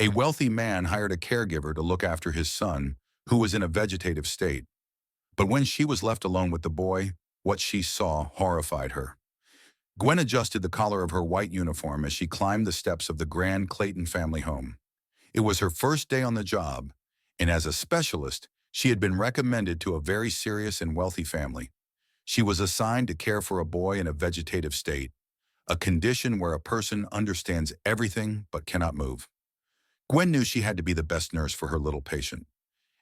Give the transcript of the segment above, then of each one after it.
A wealthy man hired a caregiver to look after his son, who was in a vegetative state. But when she was left alone with the boy, what she saw horrified her. Gwen adjusted the collar of her white uniform as she climbed the steps of the grand Clayton family home. It was her first day on the job, and as a specialist, she had been recommended to a very serious and wealthy family. She was assigned to care for a boy in a vegetative state, a condition where a person understands everything but cannot move. Gwen knew she had to be the best nurse for her little patient.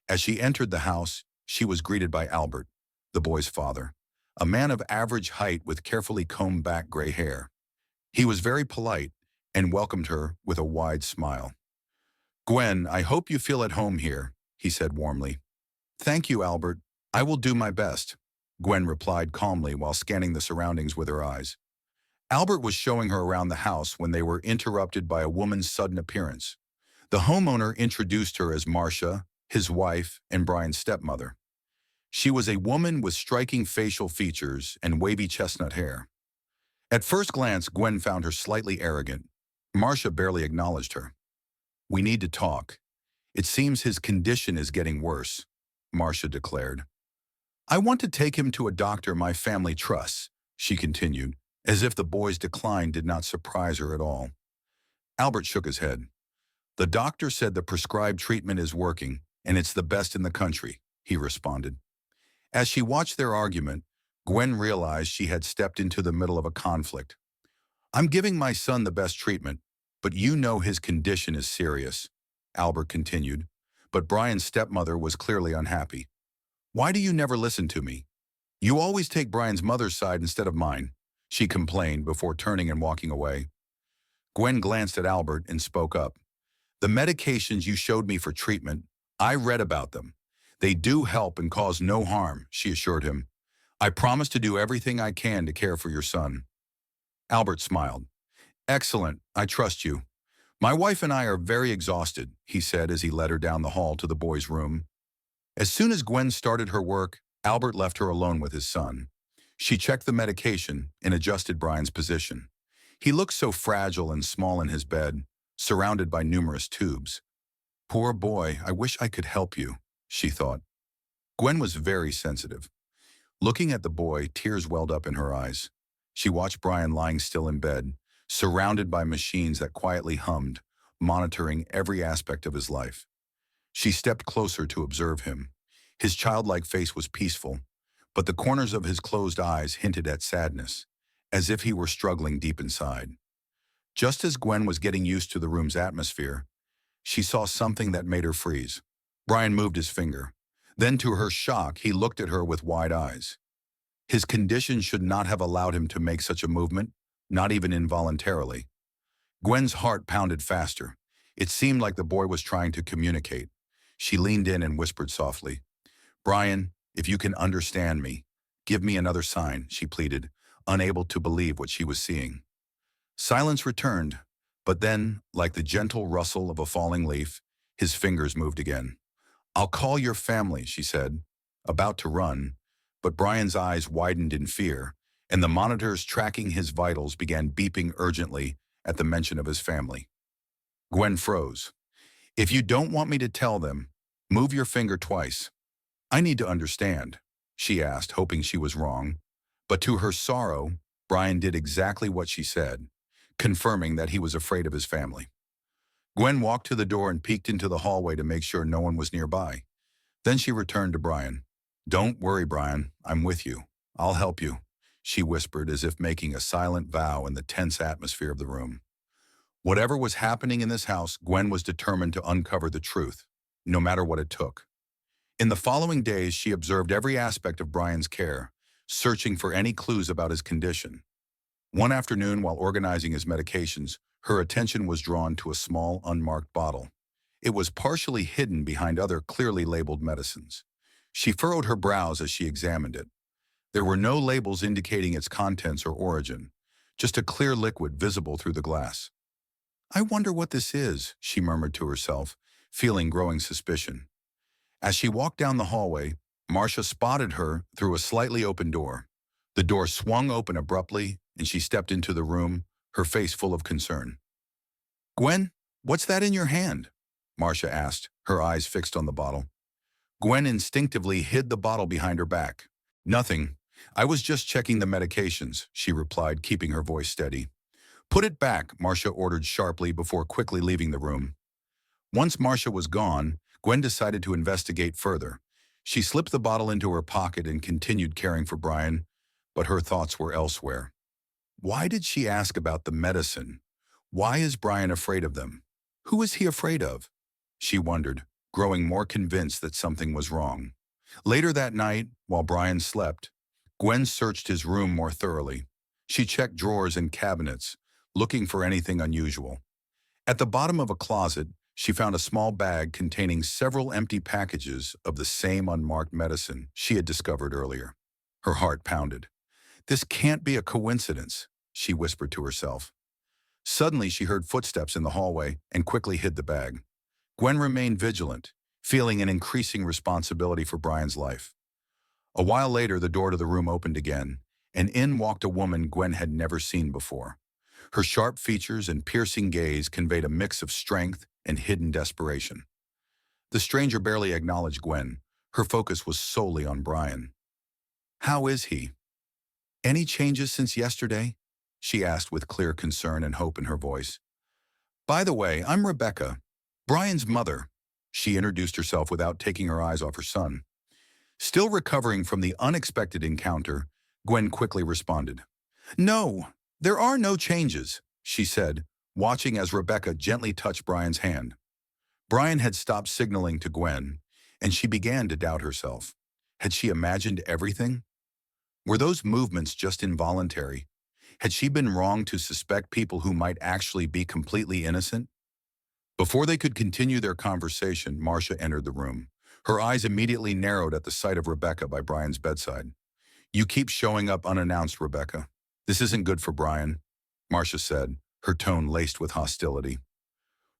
As she entered the house, she was greeted by Albert, the boy's father, a man of average height with carefully combed back gray hair. He was very polite and welcomed her with a wide smile. "Gwen, I hope you feel at home here," he said warmly. "Thank you, Albert. I will do my best," Gwen replied calmly while scanning the surroundings with her eyes. Albert was showing her around the house when they were interrupted by a woman's sudden appearance. The homeowner introduced her as Marcia, his wife, and Brian's stepmother. She was a woman with striking facial features and wavy chestnut hair. At first glance, Gwen found her slightly arrogant. Marcia barely acknowledged her. "We need to talk. It seems his condition is getting worse," Marcia declared. "I want to take him to a doctor my family trusts," she continued, as if the boy's decline did not surprise her at all. Albert shook his head. "The doctor said the prescribed treatment is working, and it's the best in the country," he responded. As she watched their argument, Gwen realized she had stepped into the middle of a conflict. "I'm giving my son the best treatment, but you know his condition is serious," Albert continued, but Brian's stepmother was clearly unhappy. "Why do you never listen to me? You always take Brian's mother's side instead of mine," she complained before turning and walking away. Gwen glanced at Albert and spoke up. "The medications you showed me for treatment, I read about them. They do help and cause no harm," she assured him. "I promise to do everything I can to care for your son." Albert smiled. "Excellent, I trust you. My wife and I are very exhausted," he said as he led her down the hall to the boy's room. As soon as Gwen started her work, Albert left her alone with his son. She checked the medication and adjusted Brian's position. He looked so fragile and small in his bed, surrounded by numerous tubes. "Poor boy, I wish I could help you," she thought. Gwen was very sensitive. Looking at the boy, tears welled up in her eyes. She watched Brian lying still in bed, surrounded by machines that quietly hummed, monitoring every aspect of his life. She stepped closer to observe him. His childlike face was peaceful, but the corners of his closed eyes hinted at sadness, as if he were struggling deep inside. Just as Gwen was getting used to the room's atmosphere, she saw something that made her freeze. Brian moved his finger. Then, to her shock, he looked at her with wide eyes. His condition should not have allowed him to make such a movement, not even involuntarily. Gwen's heart pounded faster. It seemed like the boy was trying to communicate. She leaned in and whispered softly, "Brian, if you can understand me, give me another sign," she pleaded, unable to believe what she was seeing. Silence returned, but then, like the gentle rustle of a falling leaf, his fingers moved again. "I'll call your family," she said, about to run, but Brian's eyes widened in fear, and the monitors tracking his vitals began beeping urgently at the mention of his family. Gwen froze. "If you don't want me to tell them, move your finger twice." "I need to understand," she asked, hoping she was wrong. But to her sorrow, Brian did exactly what she said, confirming that he was afraid of his family. Gwen walked to the door and peeked into the hallway to make sure no one was nearby. Then she returned to Brian. "Don't worry, Brian. I'm with you. I'll help you," she whispered as if making a silent vow in the tense atmosphere of the room. Whatever was happening in this house, Gwen was determined to uncover the truth, no matter what it took. In the following days, she observed every aspect of Brian's care, searching for any clues about his condition. One afternoon, while organizing his medications, her attention was drawn to a small, unmarked bottle. It was partially hidden behind other clearly labeled medicines. She furrowed her brows as she examined it. There were no labels indicating its contents or origin, just a clear liquid visible through the glass. "I wonder what this is," she murmured to herself, feeling growing suspicion. As she walked down the hallway, Marcia spotted her through a slightly open door. The door swung open abruptly, and she stepped into the room, her face full of concern. "Gwen, "What's that in your hand?" Marcia asked, her eyes fixed on the bottle. Gwen instinctively hid the bottle behind her back. "Nothing. I was just checking the medications," she replied, keeping her voice steady. "Put it back," Marcia ordered sharply before quickly leaving the room. Once Marcia was gone, Gwen decided to investigate further. She slipped the bottle into her pocket and continued caring for Brian, but her thoughts were elsewhere. Why did she ask about the medicine? Why is Brian afraid of them? Who is he afraid of? She wondered, growing more convinced that something was wrong. Later that night, while Brian slept, Gwen searched his room more thoroughly. She checked drawers and cabinets, looking for anything unusual. At the bottom of a closet, she found a small bag containing several empty packages of the same unmarked medicine she had discovered earlier. Her heart pounded. "This can't be a coincidence," she whispered to herself. Suddenly, she heard footsteps in the hallway and quickly hid the bag. Gwen remained vigilant, feeling an increasing responsibility for Brian's life. A while later, the door to the room opened again, and in walked a woman Gwen had never seen before. Her sharp features and piercing gaze conveyed a mix of strength and hidden desperation. The stranger barely acknowledged Gwen. Her focus was solely on Brian. "How is he? Any changes since yesterday?" she asked with clear concern and hope in her voice. "By the way, I'm Rebecca, Brian's mother." She introduced herself without taking her eyes off her son. Still recovering from the unexpected encounter, Gwen quickly responded. "No, there are no changes," she said, watching as Rebecca gently touched Brian's hand. Brian had stopped signaling to Gwen, and she began to doubt herself. Had she imagined everything? Were those movements just involuntary? Had she been wrong to suspect people who might actually be completely innocent? Before they could continue their conversation, Marcia entered the room. Her eyes immediately narrowed at the sight of Rebecca by Brian's bedside. "You keep showing up unannounced, Rebecca. This isn't good for Brian," Marcia said, her tone laced with hostility.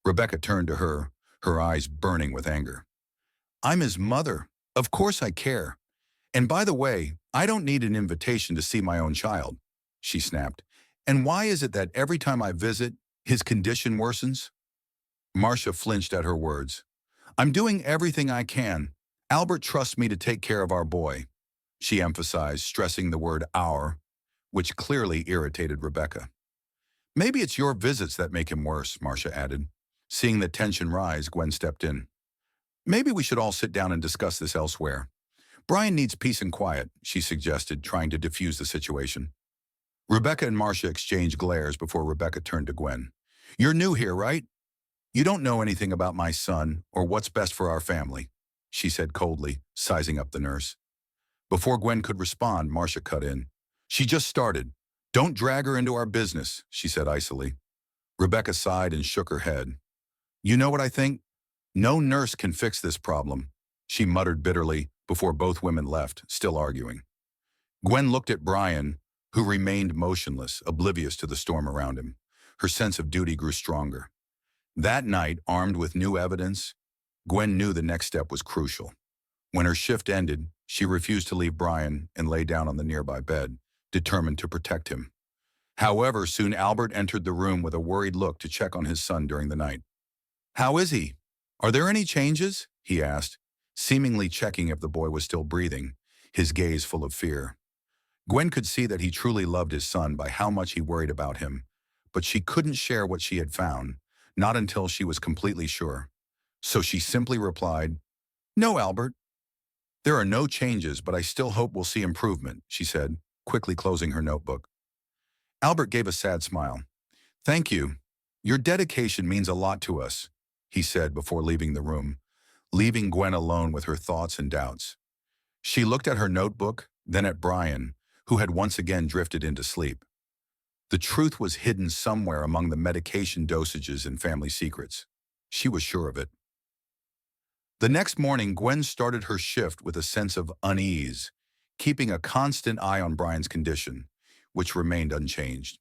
Rebecca turned to her eyes burning with anger. "I'm his mother. Of course I care. And by the way, I don't need an invitation to see my own child," she snapped. "And why is it that every time I visit, his condition worsens?" Marcia flinched at her words. "I'm doing everything I can. Albert trusts me to take care of our boy," she emphasized, stressing the word "our," which clearly irritated Rebecca. "Maybe it's your visits that make him worse," Marcia added. Seeing the tension rise, Gwen stepped in. "Maybe we should all sit down and discuss this elsewhere. Brian needs peace and quiet," she suggested, trying to diffuse the situation. Rebecca and Marcia exchanged glares before Rebecca turned to Gwen. "You're new here, right? You don't know anything about my son or what's best for our family," she said coldly, sizing up the nurse. Before Gwen could respond, Marcia cut in. "She just started. Don't drag her into our business," she said icily. Rebecca sighed and shook her head. "You know what I think? No nurse can fix this problem," she muttered bitterly before both women left, still arguing. Gwen looked at Brian, who remained motionless, oblivious to the storm around him. Her sense of duty grew stronger. That night, armed with new evidence, Gwen knew the next step was crucial. When her shift ended, she refused to leave Brian and lay down on the nearby bed, determined to protect him. However, soon Albert entered the room with a worried look to check on his son during the night. "How is he? Are there any changes?" he asked, seemingly checking if the boy was still breathing, his gaze full of fear. Gwen could see that he truly loved his son by how much he worried about him, but she couldn't share what she had found, not until she was completely sure. So she simply replied, "No, Albert. There are no changes, but I still hope we'll see improvement," she said, quickly closing her notebook. Albert gave a sad smile. "Thank you. Your dedication means a lot to us," he said before leaving the room, leaving Gwen alone with her thoughts and doubts. She looked at her notebook, then at Brian, who had once again drifted into sleep. The truth was hidden somewhere among the medication dosages and family secrets. She was sure of it. The next morning, Gwen started her shift with a sense of unease, keeping a constant eye on Brian's condition, which remained unchanged.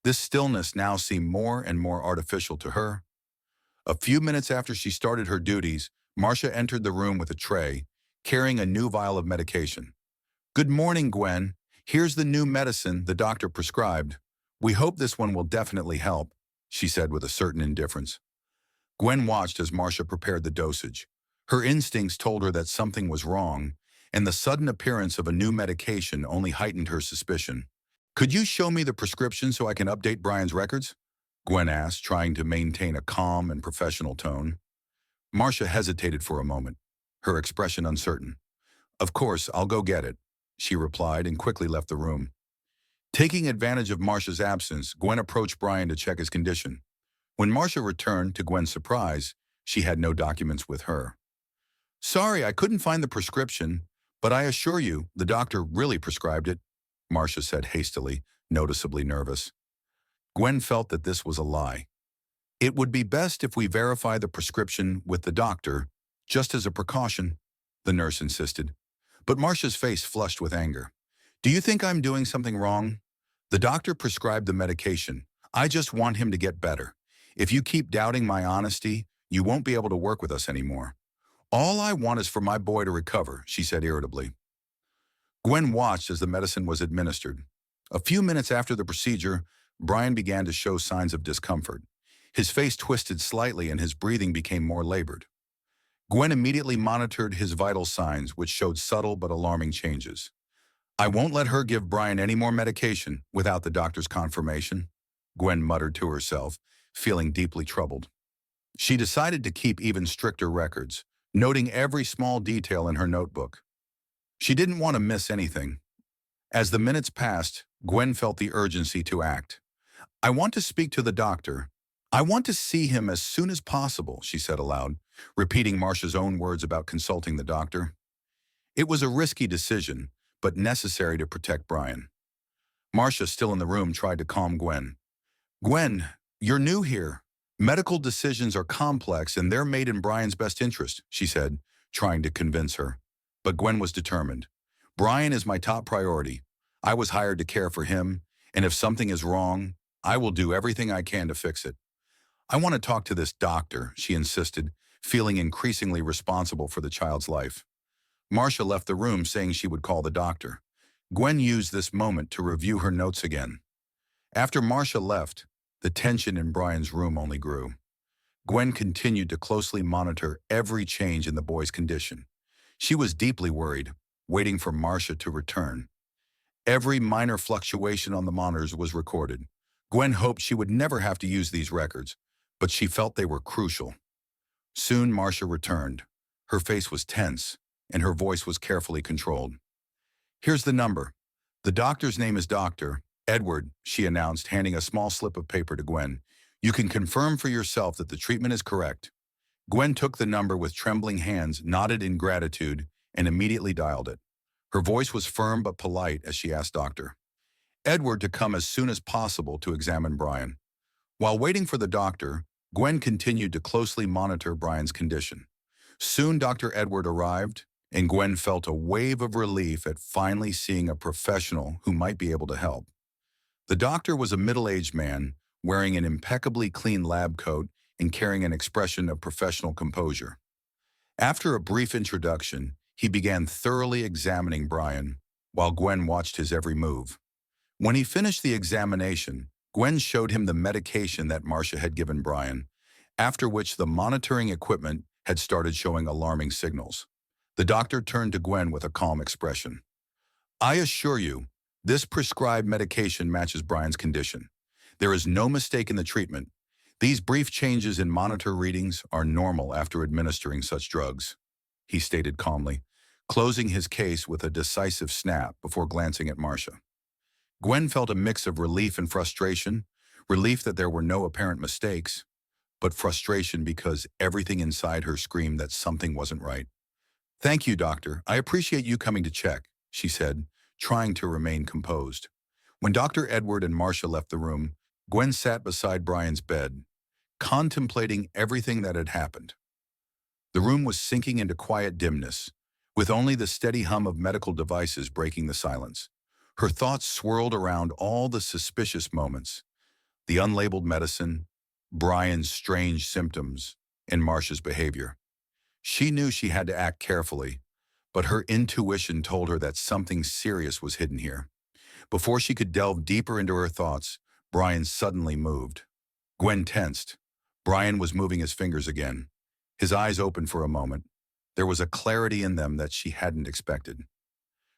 This stillness now seemed more and more artificial to her. A few minutes after she started her duties, Marcia entered the room with a tray, carrying a new vial of medication. "Good morning, Gwen. Here's the new medicine the doctor prescribed. We hope this one will definitely help," she said with a certain indifference. Gwen watched as Marcia prepared the dosage. Her instincts told her that something was wrong, and the sudden appearance of a new medication only heightened her suspicion. "Could you show me the prescription so I can update Brian's records?" Gwen asked, trying to maintain a calm and professional tone. Marcia hesitated for a moment, her expression uncertain. "Of course, I'll go get it," she replied and quickly left the room. Taking advantage of Marcia's absence, Gwen approached Brian to check his condition. When Marcia returned, to Gwen's surprise, she had no documents with her. "Sorry, I couldn't find the prescription, but I assure you, the doctor really prescribed it," Marcia said hastily, noticeably nervous. Gwen felt that this was a lie. "It would be best if we verify the prescription with the doctor, just as a precaution," the nurse insisted. But Marcia's face flushed with anger. "Do you think I'm doing something wrong? The doctor prescribed the medication. I just want him to get better. If you keep doubting my honesty, you won't be able to work with us anymore. All I want is for my boy to recover," she said irritably. Gwen watched as the medicine was administered. A few minutes after the procedure, Brian began to show signs of discomfort. His face twisted slightly and his breathing became more labored. Gwen immediately monitored his vital signs, which showed subtle but alarming changes. "I won't let her give Brian any more medication without the doctor's confirmation," Gwen muttered to herself, feeling deeply troubled. She decided to keep even stricter records, noting every small detail in her notebook. She didn't want to miss anything. As the minutes passed, Gwen felt the urgency to act. "I want to speak to the doctor. I want to see him as soon as possible," she said aloud, repeating Marcia's own words about consulting the doctor. It was a risky decision, but necessary to protect Brian. Marcia, still in the room, tried to calm Gwen. "Gwen, you're new here. Medical decisions are complex and they're made in Brian's best interest," she said, trying to convince her. But Gwen was determined. "Brian is my top priority. I was hired to care for him, and if something is wrong, I will do everything I can to fix it." "I want to talk to this doctor," she insisted, feeling increasingly responsible for the child's life. Marcia left the room saying she would call the doctor. Gwen used this moment to review her notes again. After Marcia left, the tension in Brian's room only grew. Gwen continued to closely monitor every change in the boy's condition. She was deeply worried, waiting for Marcia to return. Every minor fluctuation on the monitors was recorded. Gwen hoped she would never have to use these records, but she felt they were crucial. Soon Marcia returned. Her face was tense, and her voice was carefully controlled. "Here's the number. The doctor's name is Dr. Edward," she announced, handing a small slip of paper to Gwen. "You can confirm for yourself that the treatment is correct." Gwen took the number with trembling hands, nodded in gratitude, and immediately dialed it. Her voice was firm but polite as she asked Dr. Edward to come as soon as possible to examine Brian. While waiting for the doctor, Gwen continued to closely monitor Brian's condition. Soon Dr. Edward arrived, and Gwen felt a wave of relief at finally seeing a professional who might be able to help. The doctor was a middle-aged man, wearing an impeccably clean lab coat and carrying an expression of professional composure. After a brief introduction, he began thoroughly examining Brian, while Gwen watched his every move. When he finished the examination, Gwen showed him the medication that Marcia had given Brian, after which the monitoring equipment had started showing alarming signals. The doctor turned to Gwen with a calm expression. "I assure you, this prescribed medication matches Brian's condition. There is no mistake in the treatment. These brief changes in monitor readings are normal after administering such drugs," he stated calmly, closing his case with a decisive snap before glancing at Marcia. Gwen felt a mix of relief and frustration, relief that there were no apparent mistakes, but frustration because everything inside her screamed that something wasn't right. "Thank you, doctor. I appreciate you coming to check," she said, trying to remain composed. When Dr. Edward and Marcia left the room, Gwen sat beside Brian's bed, contemplating everything that had happened. The room was sinking into quiet dimness, with only the steady hum of medical devices breaking the silence. Her thoughts swirled around all the suspicious moments: the unlabeled medicine, Brian's strange symptoms, and Marcia's behavior. She knew she had to act carefully, but her intuition told her that something serious was hidden here. Before she could delve deeper into her thoughts, Brian suddenly moved. Gwen tensed. Brian was moving his fingers again. His eyes opened for a moment. There was a clarity in them that she hadn't expected.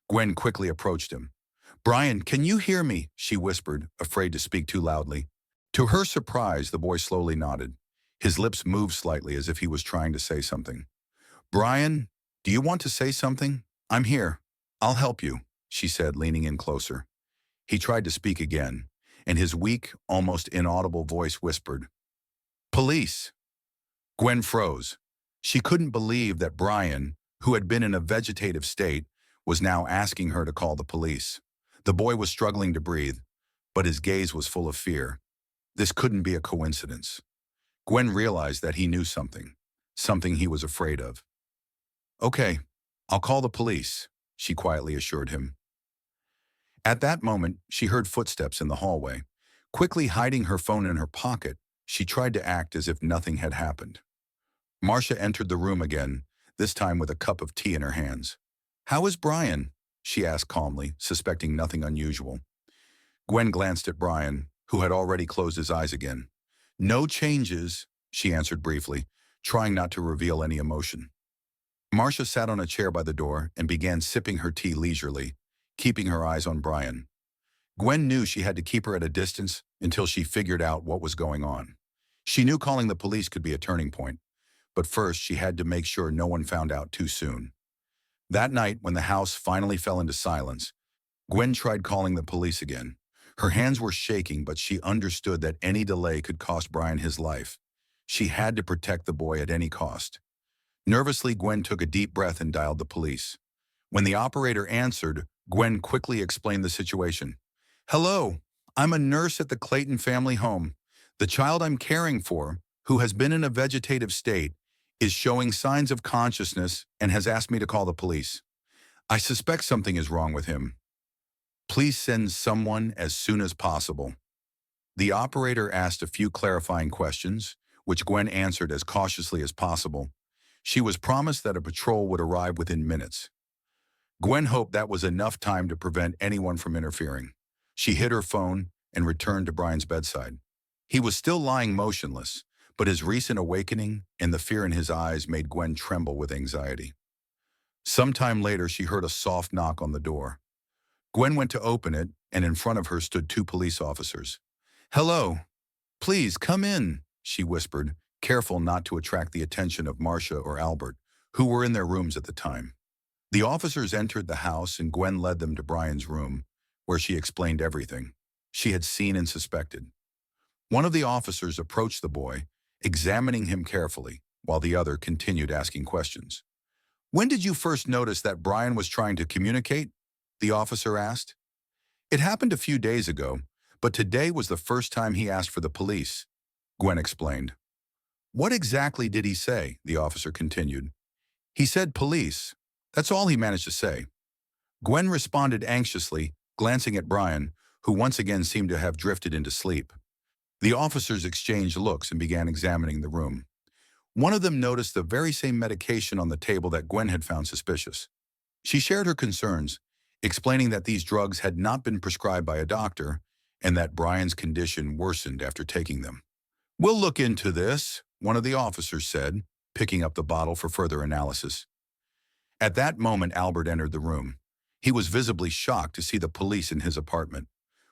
Gwen quickly approached him. "Brian, can you hear me?" she whispered, afraid to speak too loudly. To her surprise, the boy slowly nodded. His lips moved slightly as if he was trying to say something. "Brian, do you want to say something? I'm here. I'll help you," she said, leaning in closer. He tried to speak again, and his weak, almost inaudible voice whispered, "Police." Gwen froze. She couldn't believe that Brian, who had been in a vegetative state, was now asking her to call the police. The boy was struggling to breathe, but his gaze was full of fear. This couldn't be a coincidence. Gwen realized that he knew something he was afraid of. "Okay, I'll call the police," she quietly assured him. At that moment, she heard footsteps in the hallway. Quickly hiding her phone in her pocket, she tried to act as if nothing had happened. Marcia entered the room again, this time with a cup of tea in her hands. "How is Brian?" she asked calmly, suspecting nothing unusual. Gwen glanced at Brian, who had already closed his eyes again. "No changes," she answered briefly, trying not to reveal any emotion. Marcia sat on a chair by the door and began sipping her tea leisurely, keeping her eyes on Brian. Gwen knew she had to keep her at a distance until she figured out what was going on. She knew calling the police could be a turning point, but first she had to make sure no one found out too soon. That night, when the house finally fell into silence, Gwen tried calling the police again. Her hands were shaking, but she understood that any delay could cost Brian his life. She had to protect the boy at any cost. Nervously, Gwen took a deep breath and dialed the police. When the operator answered, Gwen quickly explained the situation. "Hello, I'm a nurse at the Clayton family home. The child I'm caring for, who has been in a vegetative state, is showing signs of consciousness and has asked me to call the police. I suspect something is wrong with him. Please send someone as soon as possible." The operator asked a few clarifying questions, which Gwen answered as cautiously as possible. She was promised that a patrol would arrive within minutes. Gwen hoped that was enough time to prevent anyone from interfering. She hid her phone and returned to Brian's bedside. He was still lying motionless, but his recent awakening and the fear in his eyes made Gwen tremble with anxiety. Sometime later, she heard a soft knock on the door. Gwen went to open it, and in front of her stood two police officers. "Hello. Please, come in," she whispered, careful not to attract the attention of Marcia or Albert, who were in their rooms at the time. The officers entered the house, and Gwen led them to Brian's room, where she explained everything she had seen and suspected. One of the officers approached the boy, examining him carefully, while the other continued asking questions. "When did you first notice that Brian was trying to communicate?" the officer asked. "It happened a few days ago, but today was the first time he asked for the police," Gwen explained. "What exactly did he say?" the officer continued. "He said police. That's all he managed to say." Gwen responded anxiously, glancing at Brian, who once again seemed to have drifted into sleep. The officers exchanged looks and began examining the room. One of them noticed the very same medication on the table that Gwen had found suspicious. She shared her concerns, explaining that these drugs had not been prescribed by a doctor and that Brian's condition worsened after taking them. "We'll look into this," one of the officers said, picking up the bottle for further analysis. At that moment, Albert entered the room. He was visibly shocked to see the police in his apartment.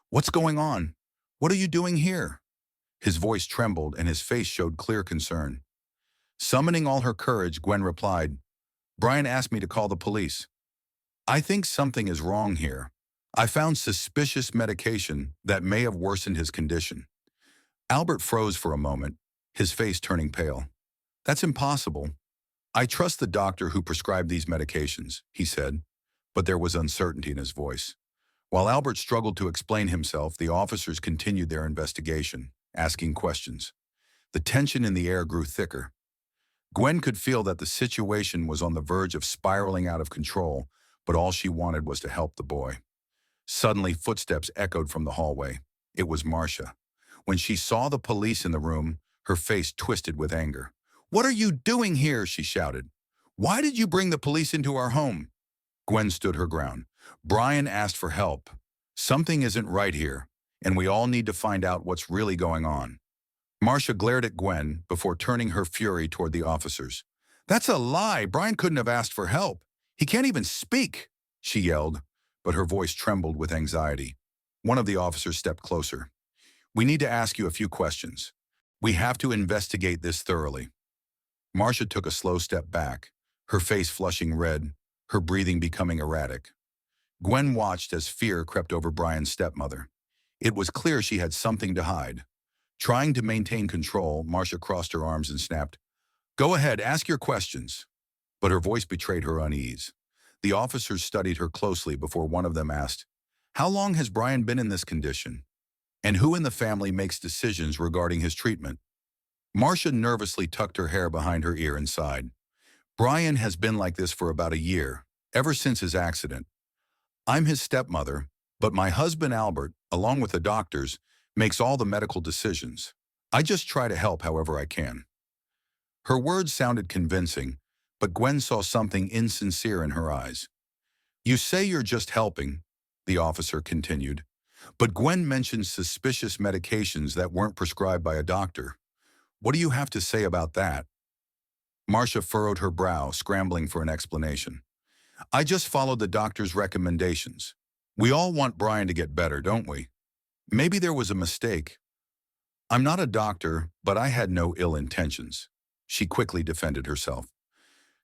"What's going on? What are you doing here?" His voice trembled and his face showed clear concern. Summoning all her courage, Gwen replied, "Brian asked me to call the police. I think something is wrong here. I found suspicious medication that may have worsened his condition." Albert froze for a moment, his face turning pale. "That's impossible. I trust the doctor who prescribed these medications," he said, but there was uncertainty in his voice. While Albert struggled to explain himself, the officers continued their investigation, asking questions. The tension in the air grew thicker. Gwen could feel that the situation was on the verge of spiraling out of control, but all she wanted was to help the boy. Suddenly, footsteps echoed from the hallway. It was Marcia. When she saw the police in the room, her face twisted with anger. "What are you doing here?" she shouted. "Why did you bring the police into our home?" Gwen stood her ground. "Brian asked for help. Something isn't right here, and we all need to find out what's really going on." Marcia glared at Gwen before turning her fury toward the officers. "That's a lie! Brian couldn't have asked for help. He can't even speak!" she yelled, but her voice trembled with anxiety. One of the officers stepped closer. "We need to ask you a few questions. We have to investigate this thoroughly." Marcia took a slow step back, her face flushing red, her breathing becoming erratic. Gwen watched as fear crept over Brian's stepmother. It was clear she had something to hide. Trying to maintain control, Marcia crossed her arms and snapped, "Go ahead, ask your questions." But her voice betrayed her unease. The officers studied her closely before one of them asked, "How long has Brian been in this condition? And who in the family makes decisions regarding his treatment?" Marcia nervously tucked her hair behind her ear and sighed. "Brian has been like this for about a year, ever since his accident. I'm his stepmother, but my husband Albert, along with the doctors, makes all the medical decisions. I just try to help however I can." Her words sounded convincing, but Gwen saw something insincere in her eyes. "You say you're just helping," the officer continued, "but Gwen mentioned suspicious medications that weren't prescribed by a doctor. What do you have to say about that?" Marcia furrowed her brow, scrambling for an explanation. "I just followed the doctor's recommendations. We all want Brian to get better, don't we? Maybe there was a mistake. I'm not a doctor, but I had no ill intentions." She quickly defended herself.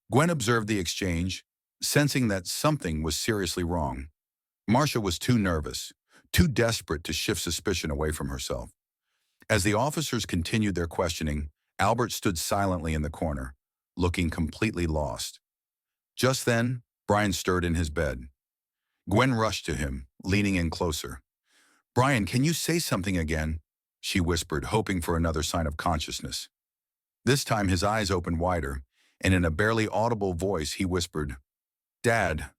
Gwen observed the exchange, sensing that something was seriously wrong. Marcia was too nervous, too desperate to shift suspicion away from herself. As the officers continued their questioning, Albert stood silently in the corner, looking completely lost. Just then, Brian stirred in his bed. Gwen rushed to him, leaning in closer. "Brian, can you say something again?" she whispered, hoping for another sign of consciousness. This time his eyes opened wider, and in a barely audible voice he whispered, "Dad,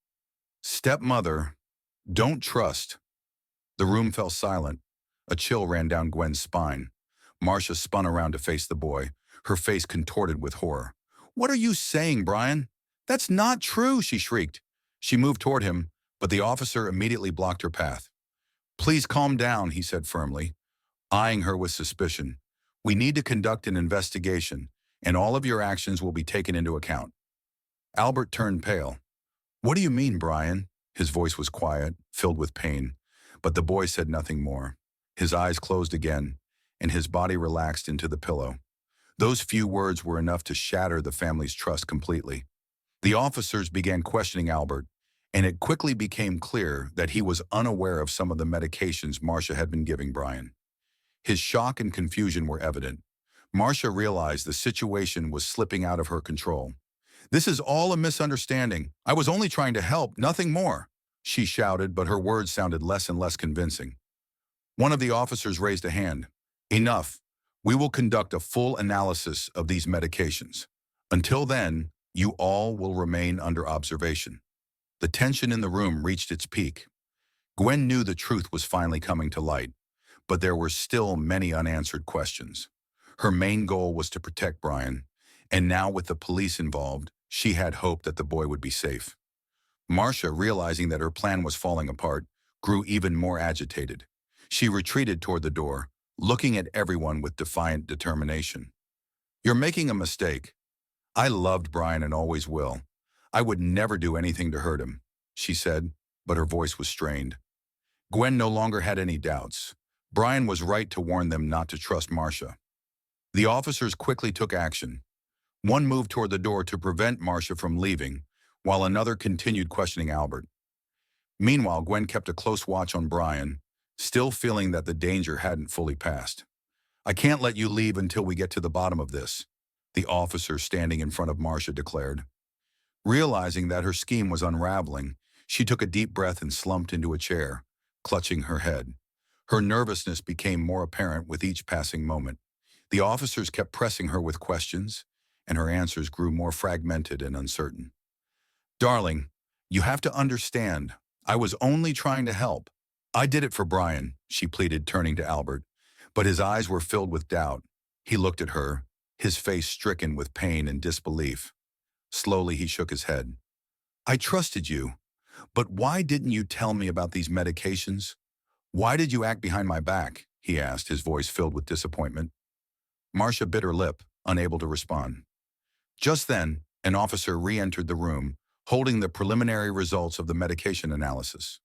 stepmother, don't trust." The room fell silent. A chill ran down Gwen's spine. Marcia spun around to face the boy, her face contorted with horror. "What are you saying, Brian? That's not true," she shrieked. She moved toward him, but the officer immediately blocked her path. "Please calm down," he said firmly, eyeing her with suspicion. "We need to conduct an investigation, and all of your actions will be taken into account." Albert turned pale. "What do you mean, Brian?" His voice was quiet, filled with pain, but the boy said nothing more. His eyes closed again, and his body relaxed into the pillow. Those few words were enough to shatter the family's trust completely. The officers began questioning Albert, and it quickly became clear that he was unaware of some of the medications Marcia had been giving Brian. His shock and confusion were evident. Marcia realized the situation was slipping out of her control. "This is all a misunderstanding. I was only trying to help, nothing more," she shouted, but her words sounded less and less convincing. One of the officers raised a hand. "Enough. We will conduct a full analysis of these medications. Until then, you all will remain under observation." The tension in the room reached its peak. Gwen knew the truth was finally coming to light, but there were still many unanswered questions. Her main goal was to protect Brian, and now with the police involved, she had hope that the boy would be safe. Marcia, realizing that her plan was falling apart, grew even more agitated. She retreated toward the door, looking at everyone with defiant determination. "You're making a mistake. I loved Brian and always will. I would never do anything to hurt him," she said, but her voice was strained. Gwen no longer had any doubts. Brian was right to warn them not to trust Marcia. The officers quickly took action. One moved toward the door to prevent Marcia from leaving, while another continued questioning Albert. Meanwhile, Gwen kept a close watch on Brian, still feeling that the danger hadn't fully passed. "I can't let you leave until we get to the bottom of this," the officer standing in front of Marcia declared. Realizing that her scheme was unraveling, she took a deep breath and slumped into a chair, clutching her head. Her nervousness became more apparent with each passing moment. The officers kept pressing her with questions, and her answers grew more fragmented and uncertain. "Darling, you have to understand, I was only trying to help. I did it for Brian," she pleaded, turning to Albert, but his eyes were filled with doubt. He looked at her, his face stricken with pain and disbelief. Slowly, he shook his head. "I trusted you, but why didn't you tell me about these medications? Why did you act behind my back?" he asked, his voice filled with disappointment. Marcia bit her lip, unable to respond. Just then, an officer re-entered the room, holding the preliminary results of the medication analysis.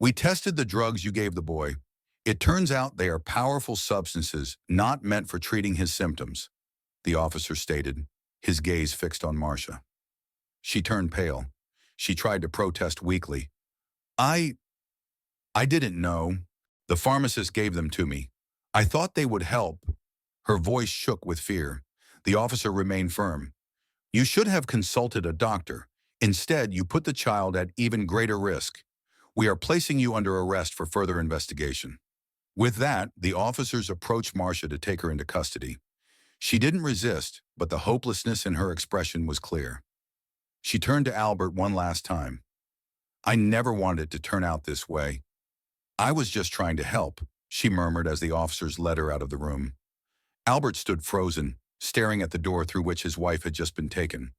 We tested the drugs you gave the boy. It turns out they are powerful substances not meant for treating his symptoms, the officer stated, his gaze fixed on Marcia. She turned pale. She tried to protest weakly. I didn't know. The pharmacist gave them to me. I thought they would help. Her voice shook with fear. The officer remained firm. You should have consulted a doctor. Instead, you put the child at even greater risk. We are placing you under arrest for further investigation. With that, the officers approached Marcia to take her into custody. She didn't resist, but the hopelessness in her expression was clear. She turned to Albert one last time. I never wanted it to turn out this way. I was just trying to help, she murmured as the officers led her out of the room. Albert stood frozen, staring at the door through which his wife had just been taken.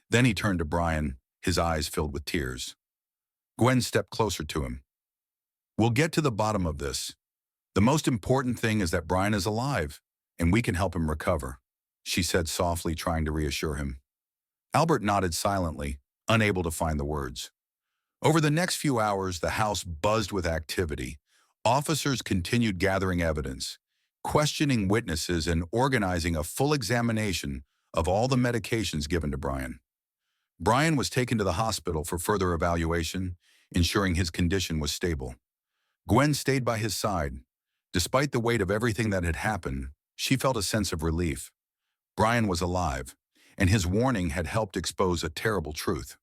Then he turned to Brian, his eyes filled with tears. Gwen stepped closer to him. We'll get to the bottom of this. The most important thing is that Brian is alive, and we can help him recover, she said softly, trying to reassure him. Albert nodded silently, unable to find the words. Over the next few hours, the house buzzed with activity. Officers continued gathering evidence, questioning witnesses, and organizing a full examination of all the medications given to Brian. Brian was taken to the hospital for further evaluation, ensuring his condition was stable. Gwen stayed by his side. Despite the weight of everything that had happened, she felt a sense of relief. Brian was alive, and his warning had helped expose a terrible truth.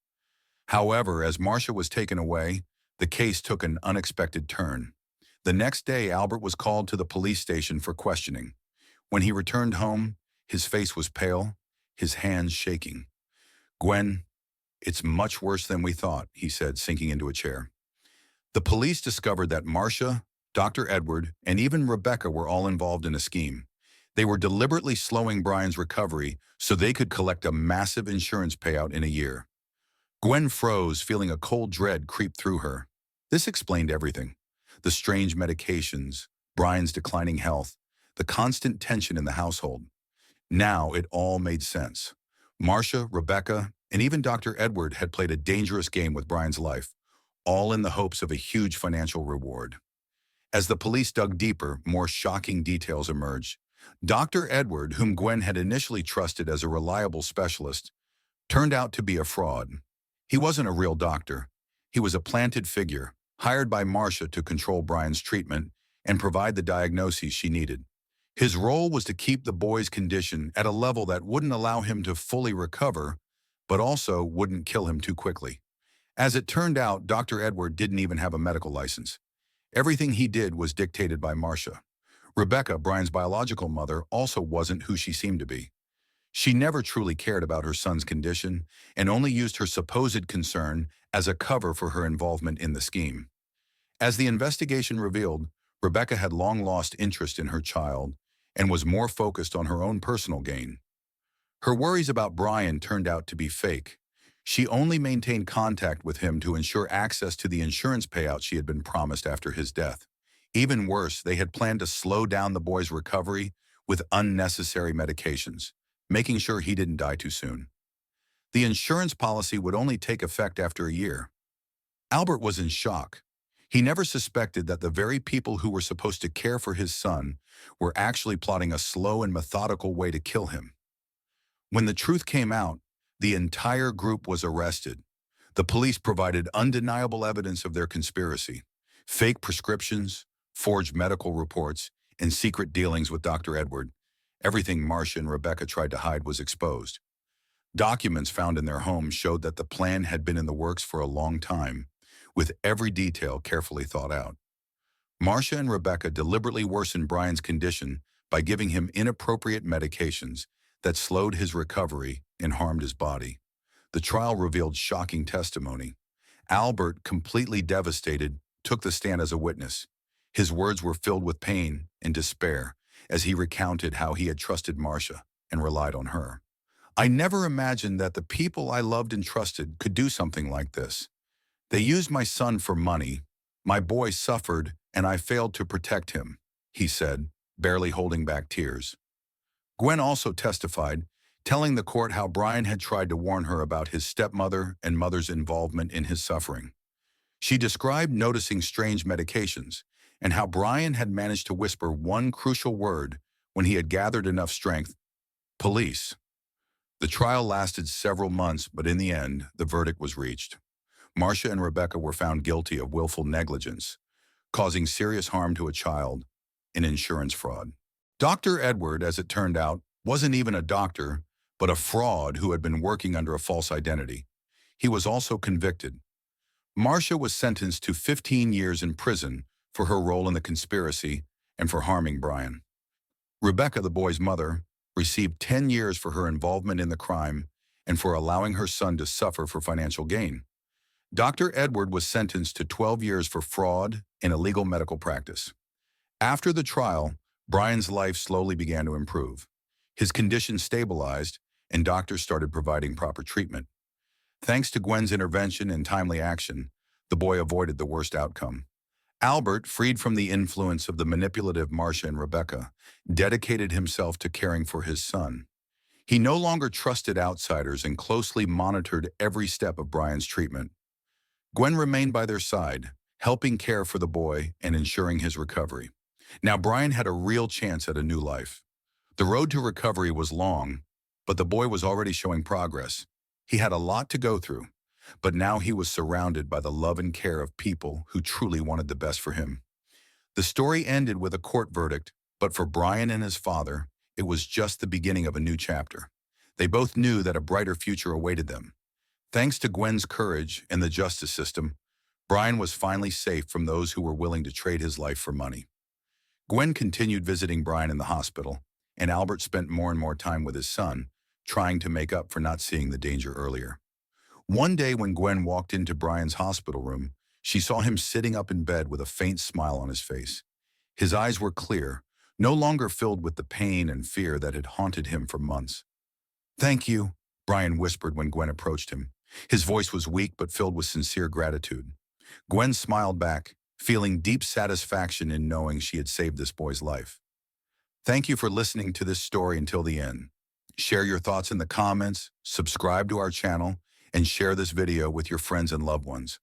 However, as Marcia was taken away, the case took an unexpected turn. The next day, Albert was called to the police station for questioning. When he returned home, his face was pale, his hands shaking. Gwen, it's much worse than we thought, he said, sinking into a chair. The police discovered that Marcia, Dr. Edward, and even Rebecca were all involved in a scheme. They were deliberately slowing Brian's recovery so they could collect a massive insurance payout in a year. Gwen froze, feeling a cold dread creep through her. This explained everything. The strange medications, Brian's declining health, the constant tension in the household. Now it all made sense. Marcia, Rebecca, and even Dr. Edward had played a dangerous game with Brian's life, all in the hopes of a huge financial reward. As the police dug deeper, more shocking details emerged. Dr. Edward, whom Gwen had initially trusted as a reliable specialist, turned out to be a fraud. He wasn't a real doctor. He was a planted figure, hired by Marcia to control Brian's treatment and provide the diagnoses she needed. His role was to keep the boy's condition at a level that wouldn't allow him to fully recover, but also wouldn't kill him too quickly. As it turned out, Dr. Edward didn't even have a medical license. Everything he did was dictated by Marcia. Rebecca, Brian's biological mother, also wasn't who she seemed to be. She never truly cared about her son's condition and only used her supposed concern as a cover for her involvement in the scheme. As the investigation revealed, Rebecca had long lost interest in her child and was more focused on her own personal gain. Her worries about Brian turned out to be fake. She only maintained contact with him to ensure access to the insurance payout she had been promised after his death. Even worse, they had planned to slow down the boy's recovery with unnecessary medications, making sure he didn't die too soon. The insurance policy would only take effect after a year. Albert was in shock. He never suspected that the very people who were supposed to care for his son were actually plotting a slow and methodical way to kill him. When the truth came out, the entire group was arrested. The police provided undeniable evidence of their conspiracy: fake prescriptions, forged medical reports, and secret dealings with Dr. Edward. Everything Marcia and Rebecca tried to hide was exposed. Documents found in their home showed that the plan had been in the works for a long time, with every detail carefully thought out. Marcia and Rebecca deliberately worsened Brian's condition by giving him inappropriate medications that slowed his recovery and harmed his body. The trial revealed shocking testimony. Albert, completely devastated, took the stand as a witness. His words were filled with pain and despair as he recounted how he had trusted Marcia and relied on her. I never imagined that the people I loved and trusted could do something like this. They used my son for money. My boy suffered, and I failed to protect him, he said, barely holding back tears. Gwen also testified, telling the court how Brian had tried to warn her about his stepmother and mother's involvement in his suffering. She described noticing strange medications and how Brian had managed to whisper one crucial word when he had gathered enough strength: police. The trial lasted several months, but in the end, the verdict was reached. Marcia and Rebecca were found guilty of willful negligence, causing serious harm to a child, and insurance fraud. Dr. Edward, as it turned out, wasn't even a doctor, but a fraud who had been working under a false identity. He was also convicted. Marcia was sentenced to 15 years in prison for her role in the conspiracy and for harming Brian. Rebecca, the boy's mother, received 10 years for her involvement in the crime and for allowing her son to suffer for financial gain. Dr. Edward was sentenced to 12 years for fraud and illegal medical practice. After the trial, Brian's life slowly began to improve. His condition stabilized, and doctors started providing proper treatment. Thanks to Gwen's intervention and timely action, the boy avoided the worst outcome. Albert, freed from the influence of the manipulative Marcia and Rebecca, dedicated himself to caring for his son. He no longer trusted outsiders and closely monitored every step of Brian's treatment. Gwen remained by their side, helping care for the boy and ensuring his recovery. Now Brian had a real chance at a new life. The road to recovery was long, but the boy was already showing progress. He had a lot to go through, but now he was surrounded by the love and care of people who truly wanted the best for him. The story ended with a court verdict, but for Brian and his father, it was just the beginning of a new chapter. They both knew that a brighter future awaited them. Thanks to Gwen's courage and the justice system, Brian was finally safe from those who were willing to trade his life for money. Gwen continued visiting Brian in the hospital, and Albert spent more and more time with his son, trying to make up for not seeing the danger earlier. One day when Gwen walked into Brian's hospital room, she saw him sitting up in bed with a faint smile on his face. His eyes were clear, no longer filled with the pain and fear that had haunted him for months. "Thank you," Brian whispered when Gwen approached him. His voice was weak but filled with sincere gratitude. Gwen smiled back, feeling deep satisfaction in knowing she had saved this boy's life. Thank you for listening to this story until the end. Share your thoughts in the comments, subscribe to our channel, and share this video with your friends and loved ones.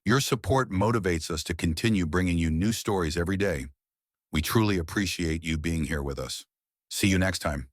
Your support motivates us to continue bringing you new stories every day. We truly appreciate you being here with us. See you next time.